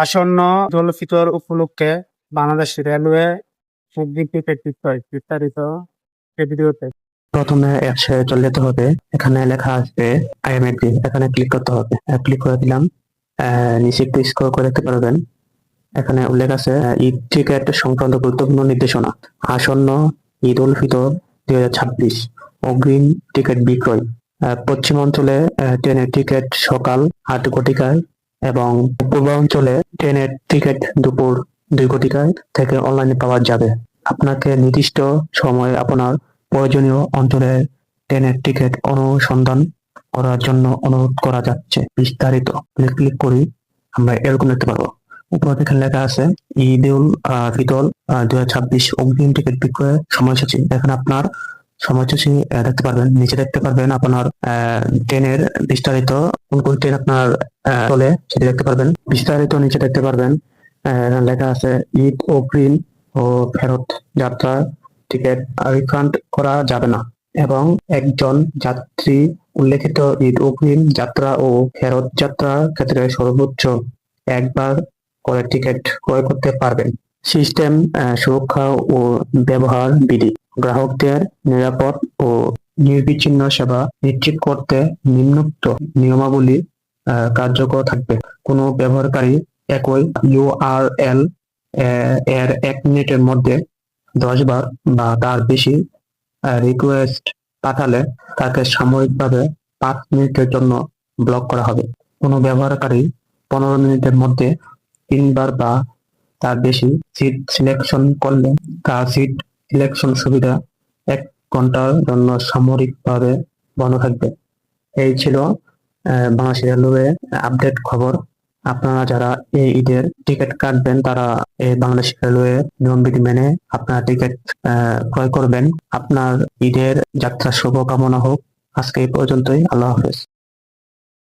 আসন্ন ঈদ উল ফিতর উপলক্ষে বাংলাদেশ রেলওয়ে অগ্রিম টিকিট বিক্রয় বিস্তারিত এই ভিডিওতে। প্রথমে অ্যাপসে চলে যেতে হবে। এখানে লেখা আসবে আইএমএপি, এখানে ক্লিক করতে হবে। ক্লিক করে দিলাম। নিচে একটু স্ক্রল করে দেখতে পারবেন, এখানে উল্লেখ আছে ঈদ টিকিট সংক্রান্ত গুরুত্বপূর্ণ নির্দেশনা। আসন্ন ঈদ উল ফিতর 2026 অগ্রিম টিকিট বিক্রয়। পশ্চিমাঞ্চলে ট্রেনের টিকিট সকাল 8 ঘটিকায় এবং পূর্বাঞ্চলে ট্রেনের টিকিট দুপুর 2 ঘটিকায় থেকে অনলাইনে পাওয়া যাবে। আপনাকে নির্দিষ্ট সময়ে আপনার প্রয়োজনীয় অঞ্চলে ট্রেনের টিকিট অনুসন্ধান করার জন্য অনুরোধ করা যাচ্ছে। বিস্তারিত ক্লিক করি, আমরা এরকম দেখতে পারবো। উপরে এখানে লেখা আছে ঈদ উল ফিতর 2026 অগ্রিম টিকিট বিক্রয়ের সময়সূচি। এখানে আপনার সময়সূচি দেখতে পারবেন। নিচে দেখতে পারবেন আপনার ট্রেনের বিস্তারিত, কোন কোন ট্রেন আপনার চলে সেটা দেখতে পারবেন। বিস্তারিত নিচে দেখতে পারবেন এখানে লেখা আছে ঈদ অগ্রিম ও ফেরত যাত্রা টিকিট রিফান্ড করা যাবে না, এবং একজন যাত্রী উল্লেখিত ঈদ অগ্রিম যাত্রা ও ফেরত যাত্রার ক্ষেত্রে সর্বোচ্চ একবার করে টিকিট ক্রয় করতে পারবেন। সিস্টেম সুরক্ষা ও ব্যবহার বিধি। গ্রাহকদের নিরাপদ ও নির্বিচ্ছিন্ন সেবা নিশ্চিত করতে নিম্নোক্ত নিয়মাবলী কার্যকর থাকবে। কোনো ব্যবহারকারী একই ইউআরএল এর 1 মিনিটের মধ্যে 10 বার বা তার বেশি রিকোয়েস্ট পাঠালে তাকে সাময়িকভাবে 5 মিনিটের জন্য ব্লক করা হবে। কোনো ব্যবহারকারী 15 মিনিটের মধ্যে 3 বার বা তার বেশি সিট সিলেকশন করলে তার সিট সিলেকশন সুবিধা 1 ঘন্টার জন্য সাময়িকভাবে বন্ধ থাকবে। এই ছিল বাংলাদেশ রেলওয়ে আপডেট খবর। আপনারা যারা এই ঈদের টিকিট কাটবেন তারা এই বাংলাদেশ রেলওয়ে নিয়মবিধি মেনে আপনারা টিকিট ক্রয় করবেন। আপনার ঈদের যাত্রা শুভ কামনা হোক। আজকে এই পর্যন্তই। আল্লাহ হাফেজ।